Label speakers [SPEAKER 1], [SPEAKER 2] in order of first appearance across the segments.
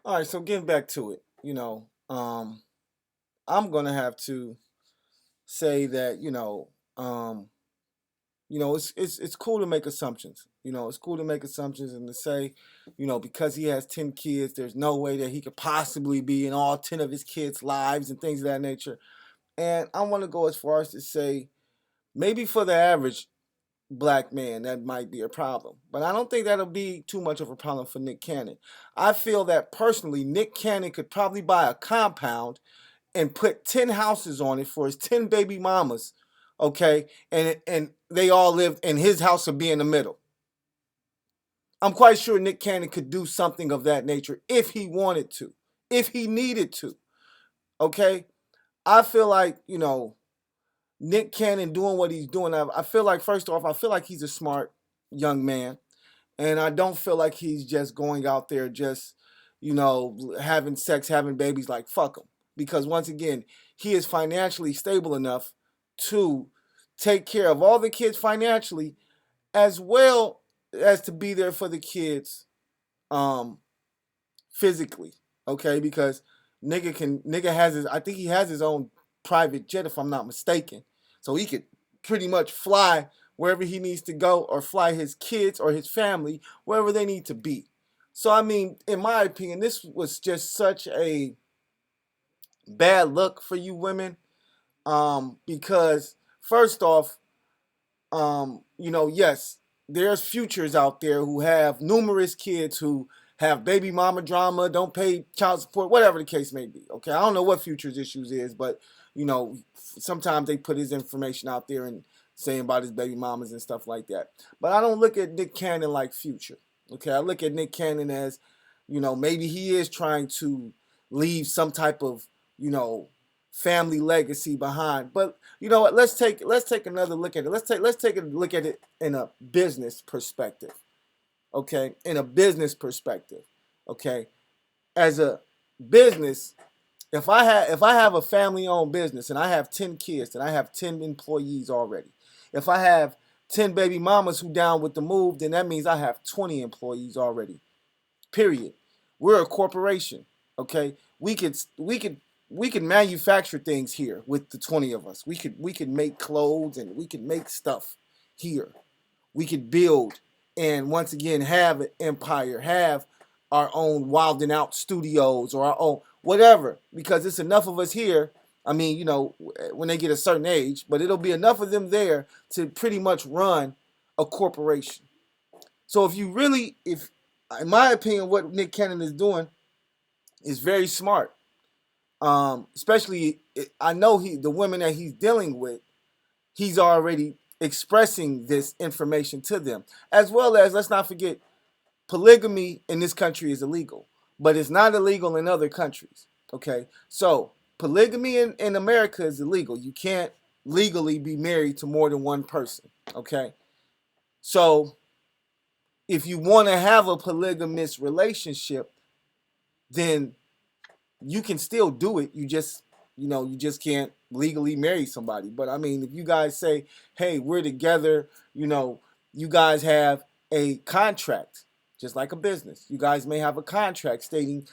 [SPEAKER 1] All right, so getting back to it, I'm gonna have to say that it's cool to make assumptions. It's cool to make assumptions and to say, because he has 10 kids, there's no way that he could possibly be in all 10 of his kids' lives and things of that nature. And I want to go as far as to say, maybe for the average black man, that might be a problem. But I don't think that'll be too much of a problem for Nick Cannon. I feel that personally, Nick Cannon could probably buy a compound and put 10 houses on it for his 10 baby mamas, okay? And they all live in his house would be in the middle. I'm quite sure Nick Cannon could do something of that nature if he wanted to, if he needed to, okay? I feel like, Nick Cannon doing what he's doing. I feel like, first off, I feel like he's a smart young man. And I don't feel like he's just going out there just, having sex, having babies, like, fuck him. Because once again, he is financially stable enough to take care of all the kids financially, as well as to be there for the kids um, physically. Okay, because nigga has his, I think he has his own private jet, if I'm not mistaken. So he could pretty much fly wherever he needs to go, or fly his kids or his family wherever they need to be. So I mean, in my opinion, this was just such a bad look for you women. Because first off, yes, there's futures out there who have numerous kids who have baby mama drama, don't pay child support, whatever the case may be. Okay, I don't know what futures issues is, but sometimes they put his information out there and saying about his baby mamas and stuff like that. But I don't look at Nick Cannon like future. Okay, I look at Nick Cannon as, maybe he is trying to leave some type of, family legacy behind. But you know what? Let's take another look at it. Let's take a look at it in a business perspective. Okay, in a business perspective. Okay, as a business, if I have a family owned business and I have 10 kids and I have 10 employees already, if I have 10 baby mamas who down with the move, then that means I have 20 employees already. Period. We're a corporation. Okay, we could manufacture things here with the 20 of us. We could make clothes and we could make stuff here. We could build and once again have an empire, have our own Wild and Out studios or our own whatever, because it's enough of us here. I mean, when they get a certain age, but it'll be enough of them there to pretty much run a corporation. So if in my opinion, what Nick Cannon is doing is very smart. Especially, I know the women that he's dealing with, he's already expressing this information to them. As well as, let's not forget, polygamy in this country is illegal, but it's not illegal in other countries. Okay, so polygamy in America is illegal. You can't legally be married to more than one person. Okay, so if you want to have a polygamous relationship, then you can still do it. You just can't legally marry somebody. But I mean, if you guys say, hey, we're together, you guys have a contract, just like a business. You guys may have a contract stating,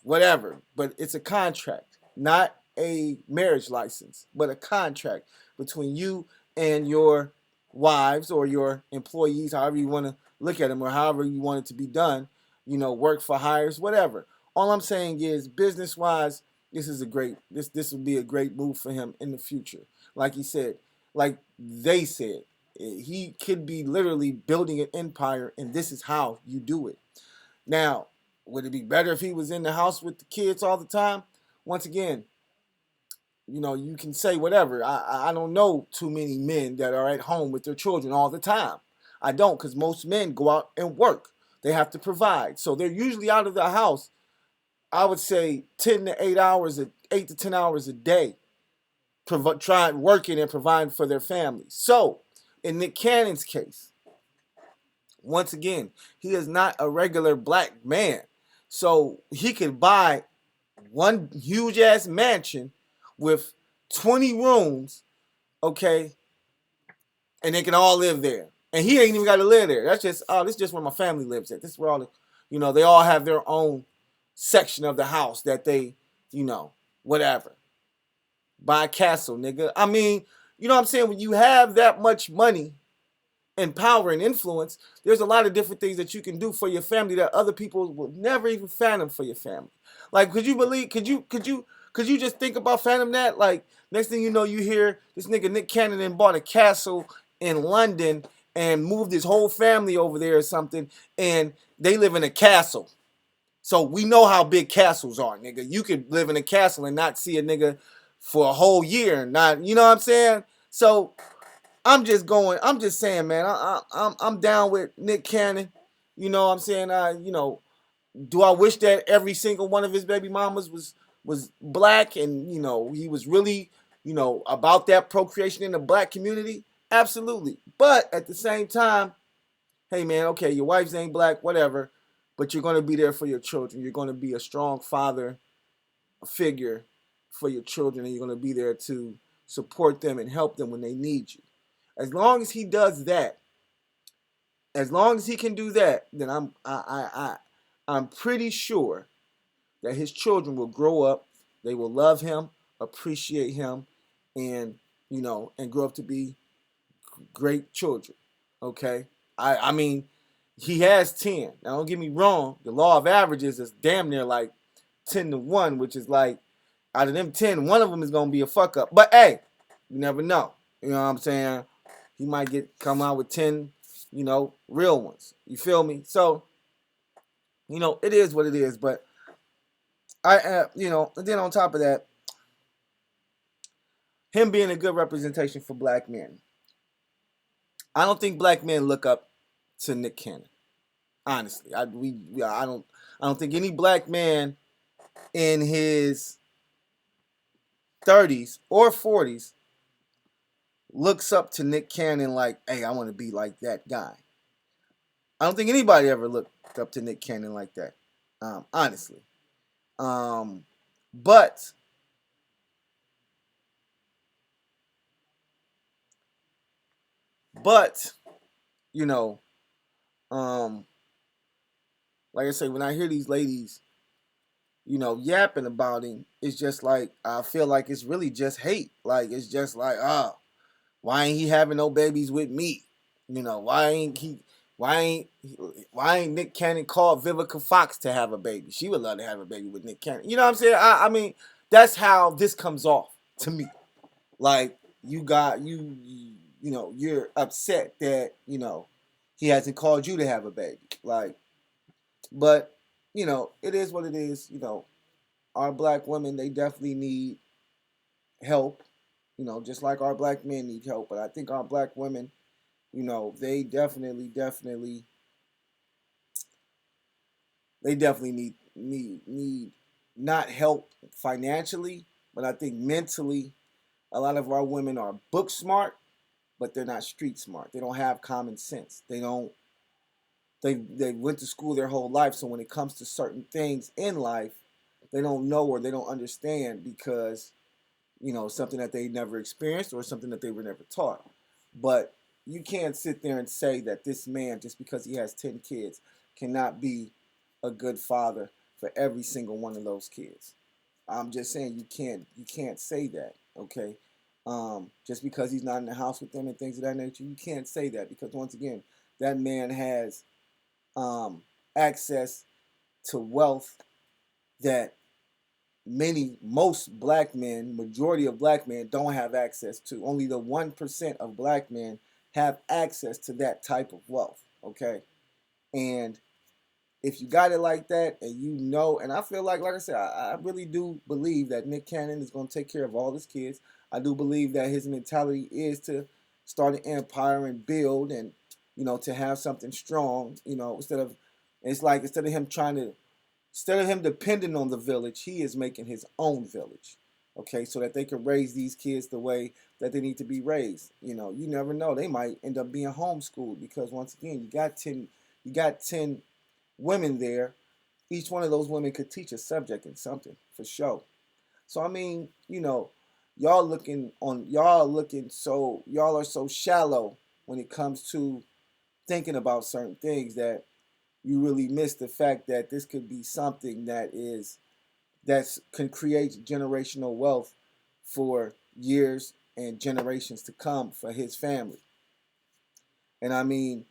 [SPEAKER 1] whatever, but it's a contract, not a marriage license, but a contract between you and your wives or your employees, however you want to look at them, or however you want it to be done, work for hires, whatever. All I'm saying is, business wise, this would be a great move for him in the future. Like he said, like they said, he could be literally building an empire, and this is how you do it. Now, would it be better if he was in the house with the kids all the time? Once again, you can say whatever. I don't know too many men that are at home with their children all the time. I don't, because most men go out and work. They have to provide. So they're usually out of the house, I would say 8 to 10 hours a day, trying working and providing for their families. So, in Nick Cannon's case, once again, he is not a regular black man. So he could buy one huge ass mansion with 20 rooms, okay, and they can all live there. And he ain't even got to live there. This is just where my family lives at. This is where they all have their own, section of the house that they, you know, whatever. Buy a castle, nigga. I mean, you know what I'm saying? When you have that much money and power and influence, there's a lot of different things that you can do for your family that other people will never even fathom for your family. Like, could you believe? Could you just think about fathom that? Like, next thing you know, you hear this nigga Nick Cannon bought a castle in London and moved his whole family over there or something, and they live in a castle. So we know how big castles are, nigga. You could live in a castle and not see a nigga for a whole year, not, you know what I'm saying? So I'm just saying, man, I'm down with Nick Cannon. You know what I'm saying? Do I wish that every single one of his baby mamas was black and, you know, he was really, you know, about that procreation in the black community? Absolutely. But at the same time, hey man, okay, your wife's ain't black, whatever, but you're gonna be there for your children. You're gonna be a strong father figure for your children, and you're gonna be there to support them and help them when they need you. As long as he does that, as long as he can do that, then I'm pretty sure that his children will grow up, they will love him, appreciate him, and, you know, and grow up to be great children. Okay? I mean, he has 10. Now don't get me wrong, the law of averages is damn near like 10-1, which is like out of them 10, one of them is gonna be a fuck up. But hey, you never know. You know what I'm saying? He might come out with 10, you know, real ones. You feel me? So, you know, it is what it is. But you know, and then on top of that, him being a good representation for black men. I don't think black men look up to Nick Cannon. Honestly, I don't think any black man in his 30s or 40s looks up to Nick Cannon like, hey, I want to be like that guy. I don't think anybody ever looked up to Nick Cannon like that, honestly. But you know, like I say, when I hear these ladies, you know, yapping about him, it's just like I feel like it's really just hate. Like it's just like, why ain't he having no babies with me? You know, why ain't Nick Cannon called Vivica Fox to have a baby? She would love to have a baby with Nick Cannon. You know what I'm saying? I mean, that's how this comes off to me. Like you know, you're upset that, you know, he hasn't called you to have a baby. Like, but, you know, it is what it is. You know, our black women, they definitely need help, you know, just like our black men need help. But I think our black women, you know, they definitely need not help financially, but I think mentally, a lot of our women are book smart, but they're not street smart. They don't have common sense. They went to school their whole life, so when it comes to certain things in life, they don't know or they don't understand because, you know, something that they never experienced or something that they were never taught. But you can't sit there and say that this man, just because he has 10 kids, cannot be a good father for every single one of those kids. I'm just saying you can't say that, okay? Just because he's not in the house with them and things of that nature, you can't say that because once again, that man has access to wealth that most black men, majority of black men don't have access to. Only the 1% of black men have access to that type of wealth, okay? And if you got it like that and you know, and I feel like I said, I really do believe that Nick Cannon is going to take care of all his kids. I do believe that his mentality is to start an empire and build and, you know, to have something strong, you know, instead of him depending on the village, he is making his own village, okay, so that they can raise these kids the way that they need to be raised. You know, you never know. They might end up being homeschooled because, once again, you got 10 women there. Each one of those women could teach a subject in something, for sure. So, I mean, you know, y'all are so shallow when it comes to thinking about certain things that, you really miss the fact that this could be something that can create generational wealth for years and generations to come for his family. And I mean,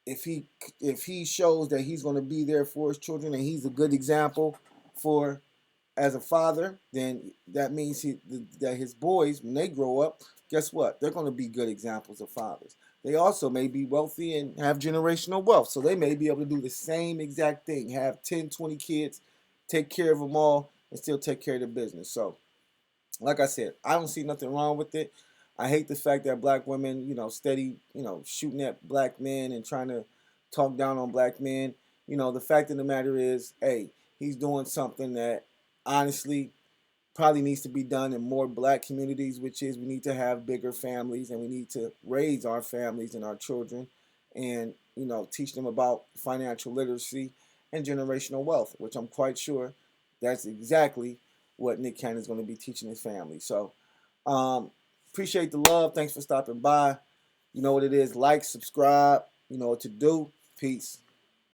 [SPEAKER 1] if he if he shows that he's going to be there for his children and he's a good example for as a father, then that means that his boys, when they grow up, guess what? They're going to be good examples of fathers. They also may be wealthy and have generational wealth. So they may be able to do the same exact thing, have 10, 20 kids, take care of them all, and still take care of the business. So, like I said, I don't see nothing wrong with it. I hate the fact that black women, steady, shooting at black men and trying to talk down on black men. The fact of the matter is, hey, he's doing something that honestly probably needs to be done in more black communities, which is we need to have bigger families and we need to raise our families and our children and, teach them about financial literacy and generational wealth, which I'm quite sure that's exactly what Nick Cannon is going to be teaching his family. So, appreciate the love. Thanks for stopping by. You know what it is. Like, subscribe. You know what to do. Peace.